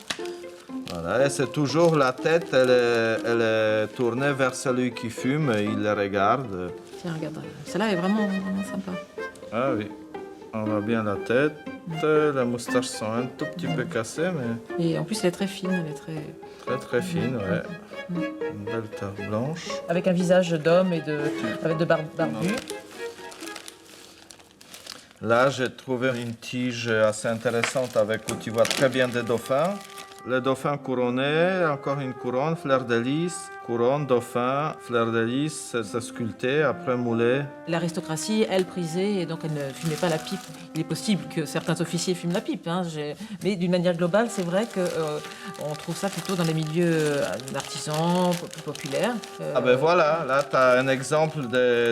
Speaker 14: Voilà, et c'est toujours la tête, elle est tournée vers celui qui fume, il la regarde.
Speaker 15: Tiens, regarde, celle-là est vraiment, vraiment sympa.
Speaker 14: Ah oui, on voit bien la tête, les moustaches sont un tout petit peu cassées, mais...
Speaker 15: Et en plus, elle est très fine, elle est très...
Speaker 14: Très très fine, ouais. Une belle tache blanche.
Speaker 15: Avec un visage d'homme et avec de barbu.
Speaker 14: Là, j'ai trouvé une tige assez intéressante avec où tu vois très bien des dauphins. Le dauphin couronné, encore une couronne, fleur de lys, couronne, dauphin, fleur de lys, c'est sculpté, après moulé.
Speaker 15: L'aristocratie, elle, prisait, et donc elle ne fumait pas la pipe. Il est possible que certains officiers fument la pipe, hein, mais d'une manière globale, c'est vrai qu'on trouve ça plutôt dans les milieux artisans, plus populaires.
Speaker 14: Ah ben voilà, là tu as un exemple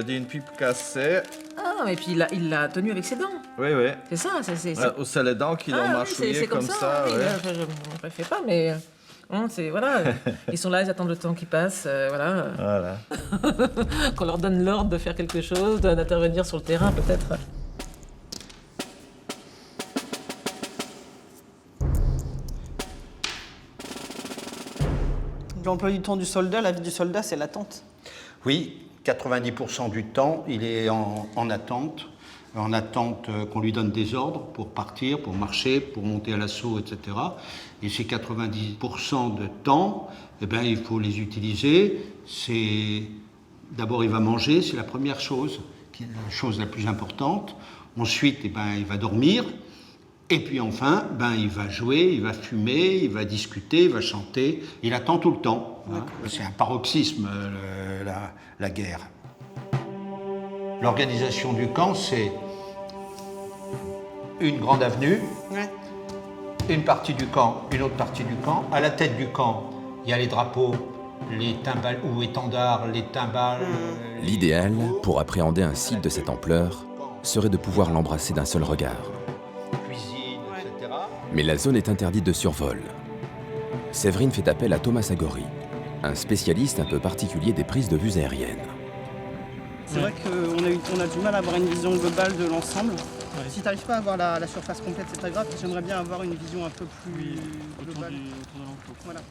Speaker 14: d'une pipe cassée.
Speaker 15: Ah, et puis il l'a tenue avec ses dents.
Speaker 14: Oui, oui.
Speaker 15: C'est ça,
Speaker 14: c'est les dents qui l'ont mâchouillé
Speaker 15: c'est
Speaker 14: comme ça.
Speaker 15: Oui,
Speaker 14: ouais.
Speaker 15: je ne fais pas, mais voilà. Ils sont là, ils attendent le temps qui passe, voilà.
Speaker 14: Voilà.
Speaker 15: Qu'on leur donne l'ordre de faire quelque chose, d'intervenir sur le terrain peut-être.
Speaker 2: L'emploi du temps du soldat, la vie du soldat, c'est l'attente.
Speaker 3: Oui, 90% du temps, il est en attente qu'on lui donne des ordres pour partir, pour marcher, pour monter à l'assaut, etc. Et ces 90% de temps, eh bien, il faut les utiliser. D'abord, il va manger, c'est la première chose, qui est la chose la plus importante. Ensuite, eh bien, il va dormir. Et puis enfin, il va jouer, il va fumer, il va discuter, il va chanter. Il attend tout le temps. Hein. C'est un paroxysme, la guerre. L'organisation du camp, c'est une grande avenue, une partie du camp, une autre partie du camp. À la tête du camp, il y a les drapeaux, les timbales ou étendards, les timbales.
Speaker 1: L'idéal, pour appréhender un site de cette ampleur, serait de pouvoir l'embrasser d'un seul regard. Mais la zone est interdite de survol. Séverine fait appel à Thomas Agori, un spécialiste un peu particulier des prises de vues aériennes.
Speaker 2: C'est vrai qu'on a du mal à avoir une vision globale de l'ensemble. Ouais. Si tu n'arrives pas à avoir la surface complète, c'est pas grave. J'aimerais bien avoir une vision un peu plus globale. Autour de l'enclos. Voilà.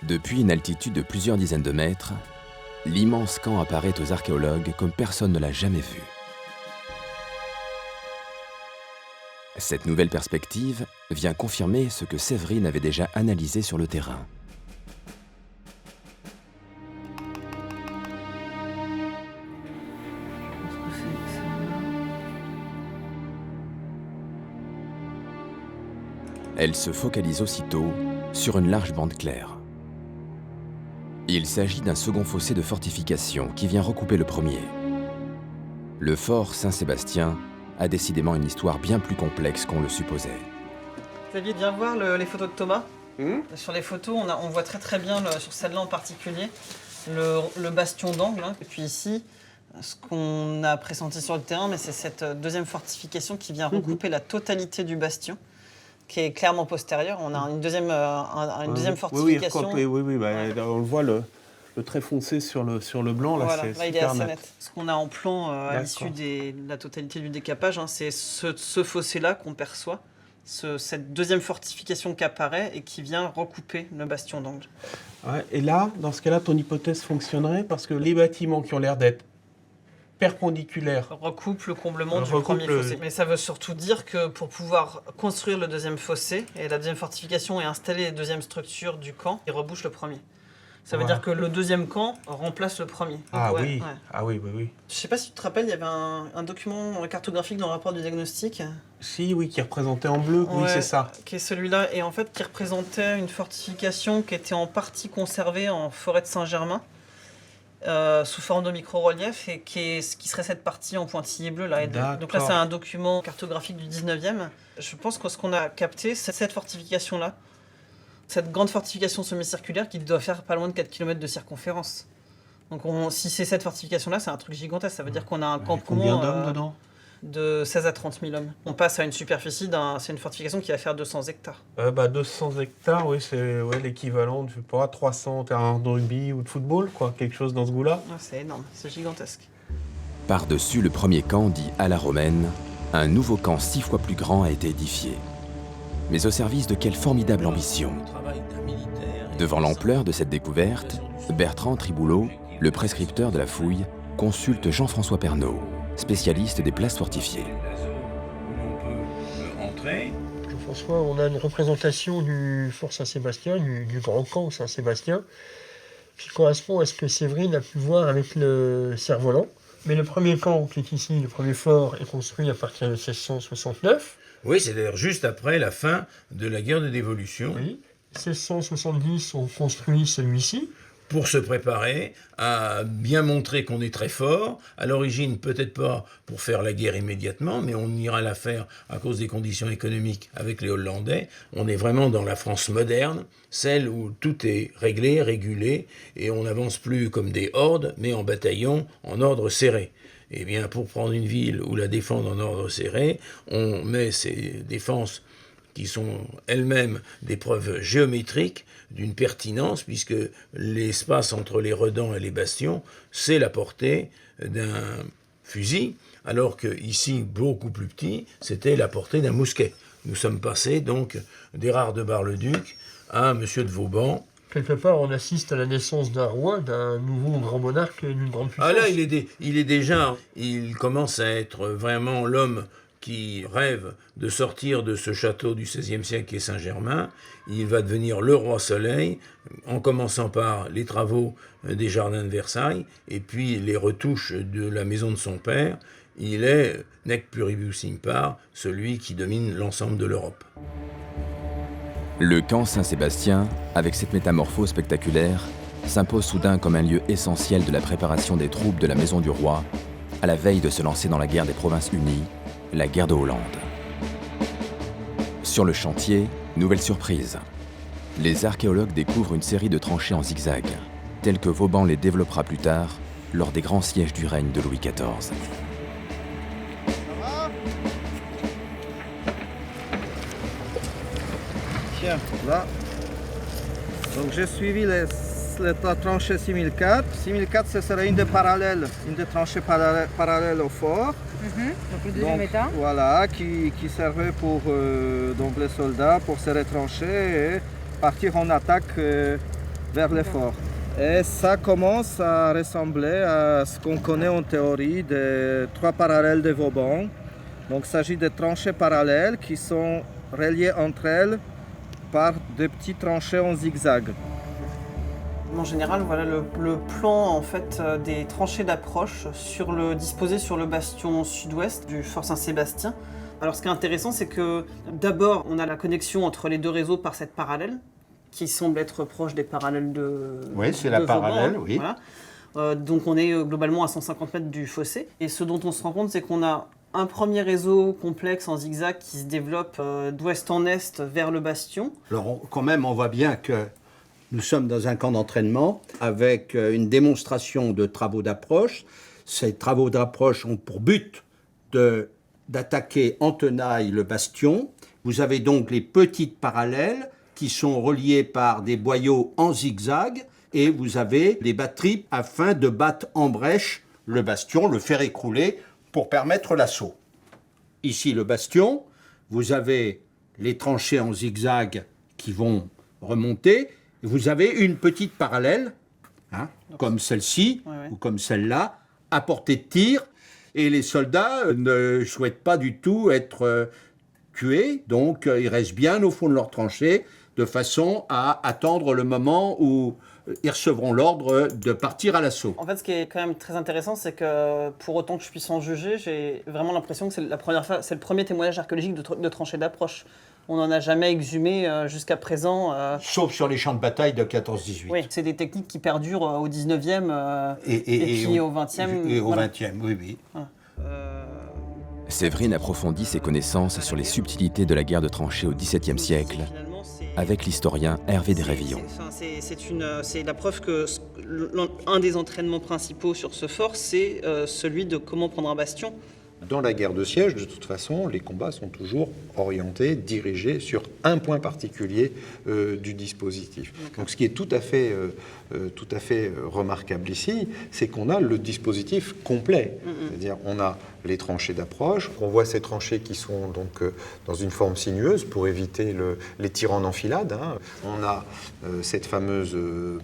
Speaker 1: Depuis une altitude de plusieurs dizaines de mètres, l'immense camp apparaît aux archéologues comme personne ne l'a jamais vu. Cette nouvelle perspective vient confirmer ce que Séverine avait déjà analysé sur le terrain. Elle se focalise aussitôt sur une large bande claire. Il s'agit d'un second fossé de fortification qui vient recouper le premier. Le fort Saint-Sébastien a décidément une histoire bien plus complexe qu'on le supposait.
Speaker 2: Xavier, viens voir les photos de Thomas. Sur les photos, on voit très bien, sur celle-là en particulier, le bastion d'angle. Et puis ici, ce qu'on a pressenti sur le terrain, mais c'est cette deuxième fortification qui vient recouper la totalité du bastion, qui est clairement postérieure. On a une deuxième fortification.
Speaker 5: Oui, on le voit, le trait foncé sur le blanc, là,
Speaker 2: voilà,
Speaker 5: c'est
Speaker 2: là, il est
Speaker 5: super
Speaker 2: assez
Speaker 5: net.
Speaker 2: net. Ce qu'on a en plan à l'issue de la totalité du décapage, c'est ce fossé-là qu'on perçoit cette deuxième fortification qui apparaît et qui vient recouper le bastion d'Angles.
Speaker 5: Ouais, et là, dans ce cas-là, ton hypothèse fonctionnerait parce que les bâtiments qui ont l'air d'être perpendiculaires
Speaker 2: recoupe le comblement du premier fossé. Mais ça veut surtout dire que pour pouvoir construire le deuxième fossé et la deuxième fortification et installer les deuxièmes structures du camp, il rebouche le premier. Ça veut dire que le deuxième camp remplace le premier.
Speaker 5: Ah oui, ah oui.
Speaker 2: Je sais pas si tu te rappelles, il y avait un document cartographique dans le rapport du diagnostic.
Speaker 5: Si, oui, qui est représenté en bleu, oui, c'est ça.
Speaker 2: Qui est celui-là, et en fait qui représentait une fortification qui était en partie conservée en forêt de Saint-Germain, sous forme de micro-relief, et qui serait cette partie en pointillé bleu là. Donc là, c'est un document cartographique du 19e. Je pense que ce qu'on a capté, c'est cette fortification-là. Cette grande fortification semi-circulaire qui doit faire pas loin de 4 km de circonférence. Donc si c'est cette fortification-là, c'est un truc gigantesque. Ça veut dire qu'on a un campement
Speaker 5: combien d'hommes dedans
Speaker 2: de 16 à 30 000 hommes. On passe à une superficie, c'est une fortification qui va faire 200 hectares.
Speaker 5: 200 hectares, oui, c'est l'équivalent de, je sais pas, 300 terrains de rugby ou de football, quoi, quelque chose dans ce goût-là.
Speaker 2: C'est énorme, c'est gigantesque.
Speaker 1: Par-dessus le premier camp dit à la romaine, un nouveau camp 6 fois plus grand a été édifié. Mais au service de quelle formidable ambition! Devant l'ampleur de cette découverte, Bertrand Triboulot, le prescripteur de la fouille, consulte Jean-François Pernaut, spécialiste des places fortifiées.
Speaker 16: Jean-François, on a une représentation du fort Saint-Sébastien, du grand camp Saint-Sébastien, qui correspond à ce que Séverine a pu voir avec le cerf-volant. Mais le premier camp qui est ici, le premier fort, est construit à partir de 1669.
Speaker 17: Oui, c'est d'ailleurs juste après la fin de la guerre de dévolution.
Speaker 16: Oui, 1670, on construit celui-ci.
Speaker 17: Pour se préparer à bien montrer qu'on est très fort. À l'origine, peut-être pas pour faire la guerre immédiatement, mais on ira la faire à cause des conditions économiques avec les Hollandais. On est vraiment dans la France moderne, celle où tout est réglé, régulé, et on n'avance plus comme des hordes, mais en bataillon, en ordre serré. Eh bien, pour prendre une ville ou la défendre en ordre serré, on met ces défenses qui sont elles-mêmes des preuves géométriques d'une pertinence, puisque l'espace entre les redans et les bastions, c'est la portée d'un fusil, alors que ici, beaucoup plus petit, c'était la portée d'un mousquet. Nous sommes passés donc d'Érard de Bar-le-Duc à Monsieur de Vauban.
Speaker 16: Quelque part, on assiste à la naissance d'un roi, d'un nouveau grand monarque, d'une grande puissance.
Speaker 17: Ah là, il commence à être vraiment l'homme qui rêve de sortir de ce château du XVIe siècle qui est Saint-Germain. Il va devenir le roi Soleil, en commençant par les travaux des jardins de Versailles, et puis les retouches de la maison de son père. Il est, nec pluribus impar, celui qui domine l'ensemble de l'Europe.
Speaker 1: Le camp Saint-Sébastien, avec cette métamorphose spectaculaire, s'impose soudain comme un lieu essentiel de la préparation des troupes de la Maison du Roi, à la veille de se lancer dans la guerre des Provinces Unies, la guerre de Hollande. Sur le chantier, nouvelle surprise. Les archéologues découvrent une série de tranchées en zigzag, telles que Vauban les développera plus tard, lors des grands sièges du règne de Louis XIV.
Speaker 14: Tiens, là. Donc j'ai suivi la tranchée 6004. 6004, ce serait une des tranchées parallèles au fort.
Speaker 9: Donc le deuxième état.
Speaker 14: Voilà, qui servait pour donc les soldats pour se retrancher et partir en attaque vers le fort. Et ça commence à ressembler à ce qu'on connaît en théorie des 3 parallèles de Vauban. Donc il s'agit de tranchées parallèles qui sont reliées entre elles par de petites tranchées en zigzag.
Speaker 2: En général, voilà le plan en fait des tranchées d'approche disposées sur le bastion sud-ouest du fort Saint-Sébastien. Alors ce qui est intéressant, c'est que d'abord, on a la connexion entre les deux réseaux par cette parallèle, qui semble être proche des parallèles de
Speaker 3: Oui, c'est la parallèle, oui.
Speaker 2: Voilà. Donc on est globalement à 150 mètres du fossé. Et ce dont on se rend compte, c'est qu'on a un premier réseau complexe en zigzag qui se développe d'ouest en est vers le bastion.
Speaker 3: Alors quand même, on voit bien que nous sommes dans un camp d'entraînement avec une démonstration de travaux d'approche. Ces travaux d'approche ont pour but d'attaquer en tenaille le bastion. Vous avez donc les petites parallèles qui sont reliées par des boyaux en zigzag et vous avez les batteries afin de battre en brèche le bastion, le faire écrouler pour permettre l'assaut. Ici le bastion, vous avez les tranchées en zigzag qui vont remonter. Vous avez une petite parallèle, hein, comme celle-ci ou comme celle-là, à portée de tir. Et les soldats ne souhaitent pas du tout être tués, donc ils restent bien au fond de leur tranchée, de façon à attendre le moment où ils recevront l'ordre de partir à l'assaut.
Speaker 2: En fait, ce qui est quand même très intéressant, c'est que pour autant que je puisse en juger, j'ai vraiment l'impression que c'est le premier témoignage archéologique de tranchées d'approche. On n'en a jamais exhumé jusqu'à présent.
Speaker 3: Sauf sur les champs de bataille de 14-18.
Speaker 2: Oui, c'est des techniques qui perdurent au 19e et puis au 20e.
Speaker 3: Et au 20e, oui.
Speaker 2: Voilà.
Speaker 1: Séverine approfondit ses connaissances sur les subtilités de la guerre de tranchées au XVIIe siècle avec l'historien Hervé Desrévillons.
Speaker 2: C'est la preuve que un des entraînements principaux sur ce fort, c'est celui de comment prendre un bastion.
Speaker 18: Dans la guerre de siège, de toute façon, les combats sont toujours orientés, dirigés sur un point particulier du dispositif. Donc ce qui est tout à fait remarquable ici, c'est qu'on a le dispositif complet. C'est-à-dire on a les tranchées d'approche, on voit ces tranchées qui sont donc dans une forme sinueuse pour éviter les tirs en enfilade. Hein. On a cette fameuse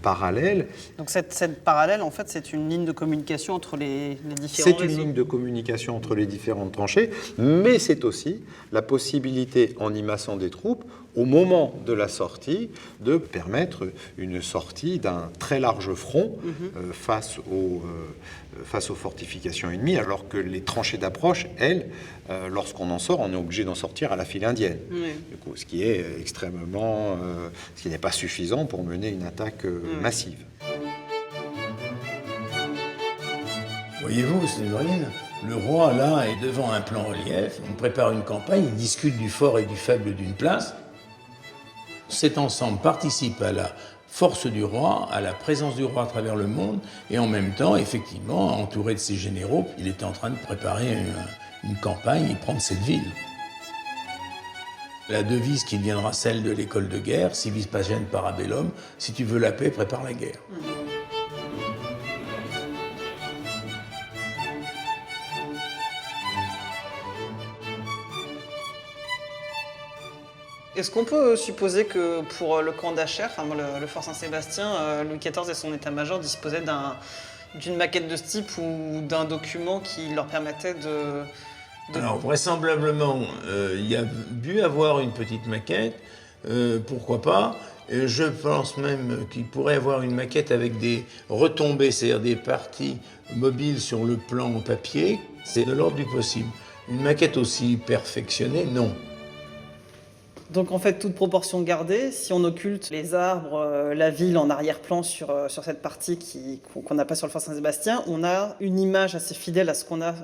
Speaker 18: parallèle.
Speaker 2: Donc cette parallèle, en fait, c'est une ligne de communication entre les différents réseaux.
Speaker 18: C'est une ligne de communication entre les différentes tranchées, mais c'est aussi la possibilité, en y massant des troupes, au moment de la sortie, de permettre une sortie d'un très large front face aux fortifications ennemies, alors que les tranchées d'approche, elles, lorsqu'on en sort, on est obligé d'en sortir à la file indienne. Du coup, ce qui est extrêmement... ce qui n'est pas suffisant pour mener une attaque massive.
Speaker 17: Voyez-vous, Séverine, le roi, là, est devant un plan relief, on prépare une campagne, il discute du fort et du faible d'une place. Cet ensemble participe à la force du roi, à la présence du roi à travers le monde, et en même temps, effectivement, entouré de ses généraux, il était en train de préparer une campagne et prendre cette ville. La devise qui deviendra celle de l'école de guerre, si vis pacem para bellum, si tu veux la paix, prépare la guerre.
Speaker 2: Est-ce qu'on peut supposer que pour le camp d'Acher, le fort Saint-Sébastien, Louis XIV et son état-major disposaient d'une maquette de ce type ou d'un document qui leur permettait de...
Speaker 17: Alors vraisemblablement, il y a dû avoir une petite maquette, pourquoi pas. Je pense même qu'il pourrait avoir une maquette avec des retombées, c'est-à-dire des parties mobiles sur le plan au papier. C'est de l'ordre du possible. Une maquette aussi perfectionnée, non.
Speaker 2: Donc en fait, toute proportion gardée, si on occulte les arbres, la ville en arrière-plan sur cette partie qu'on n'a pas sur le fort Saint-Sébastien, on a une image assez fidèle à ce qu'on a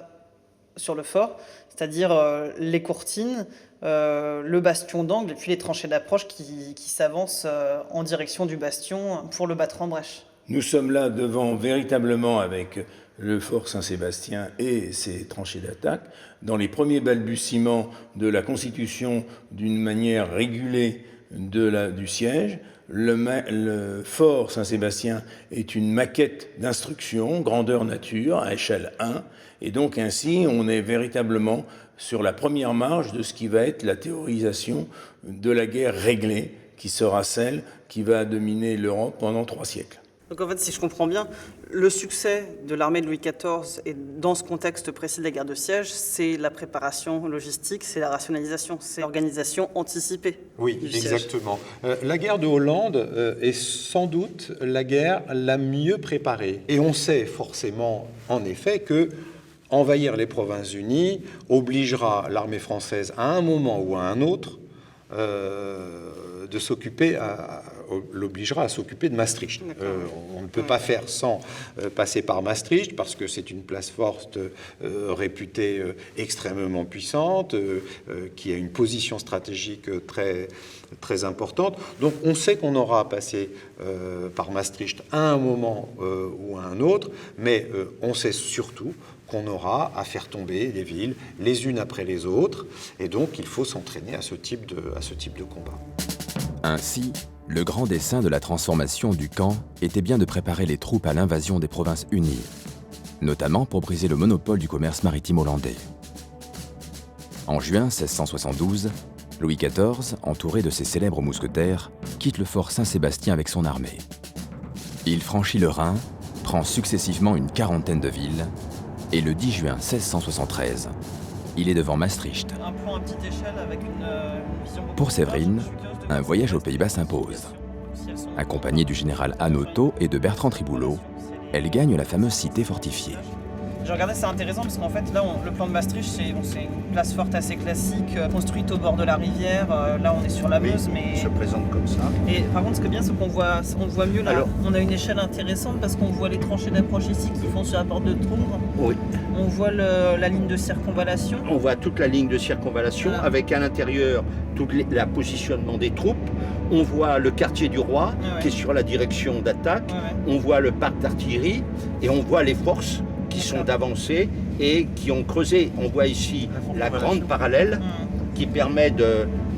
Speaker 2: sur le fort, c'est-à-dire les courtines, le bastion d'angle et puis les tranchées d'approche qui s'avancent en direction du bastion pour le battre en brèche.
Speaker 17: Nous sommes là devant véritablement avec le fort Saint-Sébastien et ses tranchées d'attaque, dans les premiers balbutiements de la constitution d'une manière régulée du siège. Le fort Saint-Sébastien est une maquette d'instruction, grandeur nature, à échelle 1, et donc ainsi on est véritablement sur la première marge de ce qui va être la théorisation de la guerre réglée, qui sera celle qui va dominer l'Europe pendant 3 siècles.
Speaker 2: Donc en fait, si je comprends bien, le succès de l'armée de Louis XIV et dans ce contexte précis de la guerre de siège, c'est la préparation logistique, c'est la rationalisation, c'est l'organisation anticipée.
Speaker 18: Oui, exactement. La guerre de Hollande est sans doute la guerre la mieux préparée. Et on sait forcément, en effet, que envahir les Provinces-Unies obligera l'armée française à un moment ou à un autre l'obligera à s'occuper de Maastricht. On ne peut pas faire sans passer par Maastricht, parce que c'est une place forte réputée extrêmement puissante, qui a une position stratégique très, très importante. Donc on sait qu'on aura à passer par Maastricht à un moment ou à un autre, mais on sait surtout qu'on aura à faire tomber les villes les unes après les autres, et donc il faut s'entraîner à ce type de combat.
Speaker 1: Ainsi, le grand dessein de la transformation du camp était bien de préparer les troupes à l'invasion des Provinces-Unies, notamment pour briser le monopole du commerce maritime hollandais. En juin 1672, Louis XIV, entouré de ses célèbres mousquetaires, quitte le fort Saint-Sébastien avec son armée. Il franchit le Rhin, prend successivement une quarantaine de villes, et le 10 juin 1673, il est devant Maastricht.
Speaker 2: Un plan à petite échelle avec une vision beaucoup
Speaker 1: Pour
Speaker 2: plus
Speaker 1: Séverine,
Speaker 2: large,
Speaker 1: un voyage aux Pays-Bas s'impose. Accompagnée du général Hanotto et de Bertrand Triboulot, elle gagne la fameuse cité fortifiée.
Speaker 2: Je regardais, c'est intéressant parce qu'en fait, là, le plan de Maastricht, c'est une place forte assez classique, construite au bord de la rivière. Là, on est sur la Meuse, mais...
Speaker 3: Il se présente comme ça.
Speaker 2: Et par contre, ce qui est bien, c'est qu'on voit mieux là. Alors, on a une échelle intéressante parce qu'on voit les tranchées d'approche ici qui font sur la porte de Tours.
Speaker 3: Oui.
Speaker 2: On voit la ligne de circonvallation.
Speaker 3: On voit toute la ligne de circonvallation avec à l'intérieur tout le positionnement des troupes. On voit le quartier du Roi qui est sur la direction d'attaque. On voit le parc d'artillerie et on voit les forces qui sont d'avancée et qui ont creusé. On voit ici la grande parallèle qui permet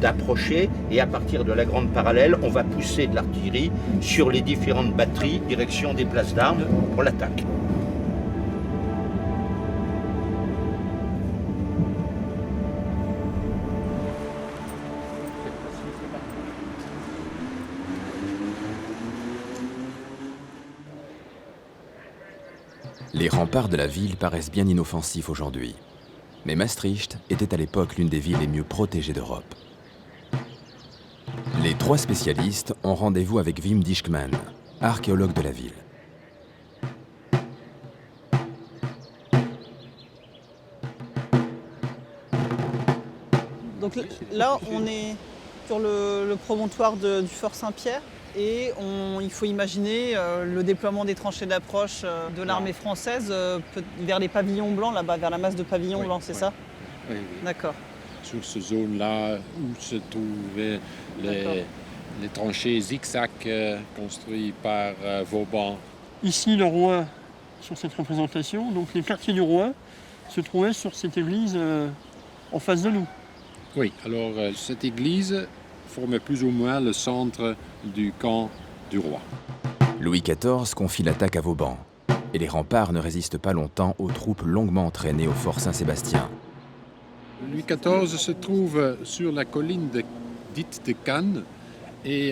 Speaker 3: d'approcher et à partir de la grande parallèle, on va pousser de l'artillerie sur les différentes batteries, direction des places d'armes pour l'attaque.
Speaker 1: Les remparts de la ville paraissent bien inoffensifs aujourd'hui. Mais Maastricht était à l'époque l'une des villes les mieux protégées d'Europe. Les trois spécialistes ont rendez-vous avec Wim Dijkman, archéologue de la ville.
Speaker 2: Donc là, on est sur le promontoire du fort Saint-Pierre. Et il faut imaginer le déploiement des tranchées d'approche de l'armée française vers les pavillons blancs, là-bas, vers la masse de pavillons blancs, c'est ça?
Speaker 19: Oui.
Speaker 2: D'accord.
Speaker 19: Sur ce zone-là où se trouvaient les tranchées zigzag construites par Vauban.
Speaker 16: Ici, le roi, sur cette représentation, donc les quartiers du roi, se trouvaient sur cette église en face de nous.
Speaker 19: Oui, alors cette église formait plus ou moins le centre du camp du roi.
Speaker 1: Louis XIV confie l'attaque à Vauban, et les remparts ne résistent pas longtemps aux troupes longuement entraînées au fort Saint-Sébastien.
Speaker 19: Louis XIV se trouve sur la colline dite de Cannes et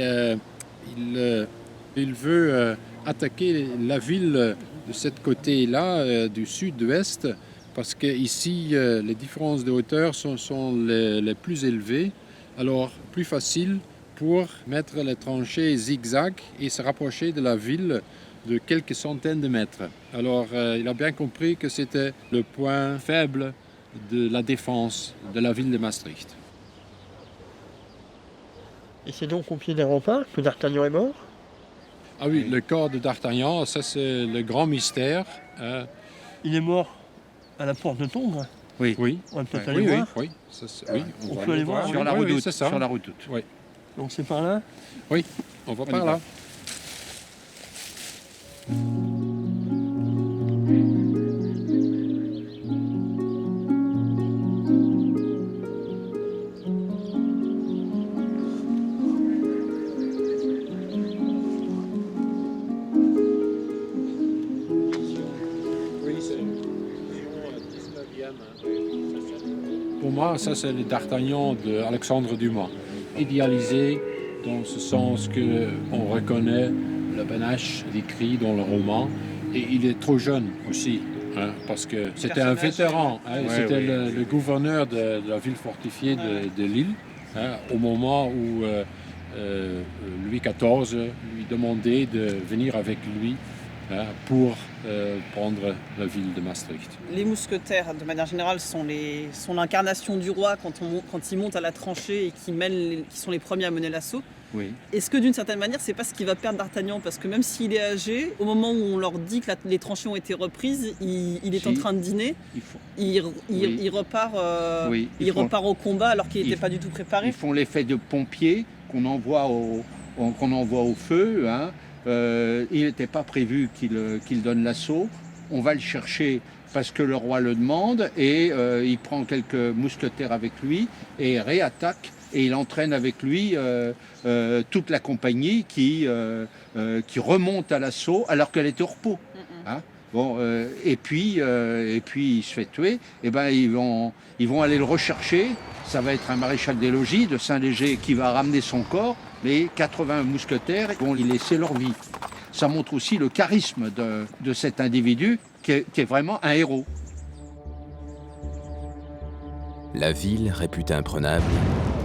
Speaker 19: il veut attaquer la ville de ce côté-là, du sud-ouest, parce qu'ici, les différences de hauteur sont les plus élevées. Alors, plus facile pour mettre les tranchées zigzag et se rapprocher de la ville de quelques centaines de mètres. Alors, il a bien compris que c'était le point faible de la défense de la ville de Maastricht.
Speaker 16: Et c'est donc au pied des remparts que D'Artagnan est mort?
Speaker 19: Ah oui, le corps de D'Artagnan, ça c'est le grand mystère.
Speaker 16: Il est mort à la porte de Tongres?
Speaker 19: Oui. Oui.
Speaker 16: On va peut-être aller voir.
Speaker 19: Oui.
Speaker 16: On peut aller voir
Speaker 19: sur la redoute.
Speaker 3: C'est ça. Sur la redoute.
Speaker 19: Oui.
Speaker 16: Donc c'est par là?
Speaker 19: Oui, on va par là. Pour moi, ça c'est le D'Artagnan d'Alexandre Dumas, idéalisé dans ce sens qu'on reconnaît le panache décrit dans le roman, et il est trop jeune aussi, parce que c'était un vétéran, c'était le gouverneur de la ville fortifiée de Lille, au moment où Louis XIV lui demandait de venir avec lui pour prendre la ville de Maastricht.
Speaker 2: Les mousquetaires, de manière générale, sont l'incarnation du roi quand ils montent à la tranchée et qui sont les premiers à mener l'assaut.
Speaker 3: Oui.
Speaker 2: Est-ce que d'une certaine manière, c'est pas ce qui va perdre D'Artagnan? Parce que même s'il est âgé, au moment où on leur dit que les tranchées ont été reprises, il est en train de dîner. Il repart, repart au combat alors qu'il n'était pas du tout préparé.
Speaker 3: Ils font l'effet de pompier qu'on envoie au feu. Il n'était pas prévu qu'il donne l'assaut. On va le chercher parce que le roi le demande et il prend quelques mousquetaires avec lui et réattaque. Et il entraîne avec lui toute la compagnie qui remonte à l'assaut alors qu'elle était au repos.
Speaker 20: Bon, et puis il se fait tuer. Et ben ils vont aller le rechercher. Ça va être un maréchal des logis de Saint-Léger qui va ramener son corps. Mais 80 mousquetaires vont y laisser leur vie. Ça montre aussi le charisme de cet individu qui est vraiment un héros.
Speaker 1: La ville, réputée imprenable,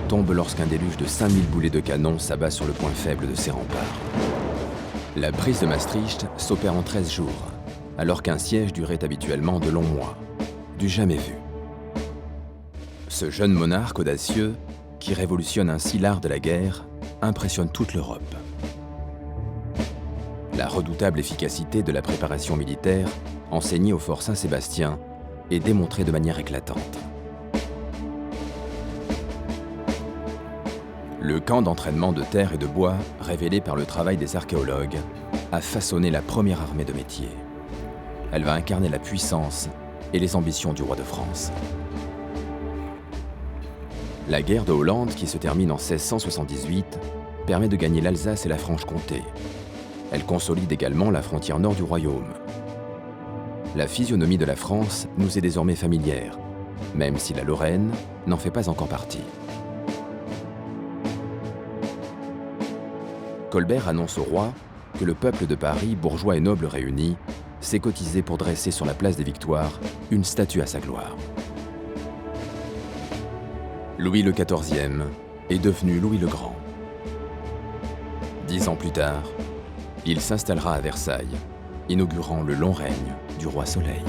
Speaker 1: tombe lorsqu'un déluge de 5000 boulets de canon s'abat sur le point faible de ses remparts. La prise de Maastricht s'opère en 13 jours, alors qu'un siège durait habituellement de longs mois. Du jamais vu. Ce jeune monarque audacieux, qui révolutionne ainsi l'art de la guerre, impressionne toute l'Europe. La redoutable efficacité de la préparation militaire, enseignée au fort Saint-Sébastien, est démontrée de manière éclatante. Le camp d'entraînement de terre et de bois, révélé par le travail des archéologues, a façonné la première armée de métier. Elle va incarner la puissance et les ambitions du roi de France. La guerre de Hollande, qui se termine en 1678, permet de gagner l'Alsace et la Franche-Comté. Elle consolide également la frontière nord du royaume. La physionomie de la France nous est désormais familière, même si la Lorraine n'en fait pas encore partie. Colbert annonce au roi que le peuple de Paris, bourgeois et nobles réunis, s'est cotisé pour dresser sur la place des Victoires une statue à sa gloire. Louis le XIVe est devenu Louis le Grand. 10 ans plus tard, il s'installera à Versailles, inaugurant le long règne du roi Soleil.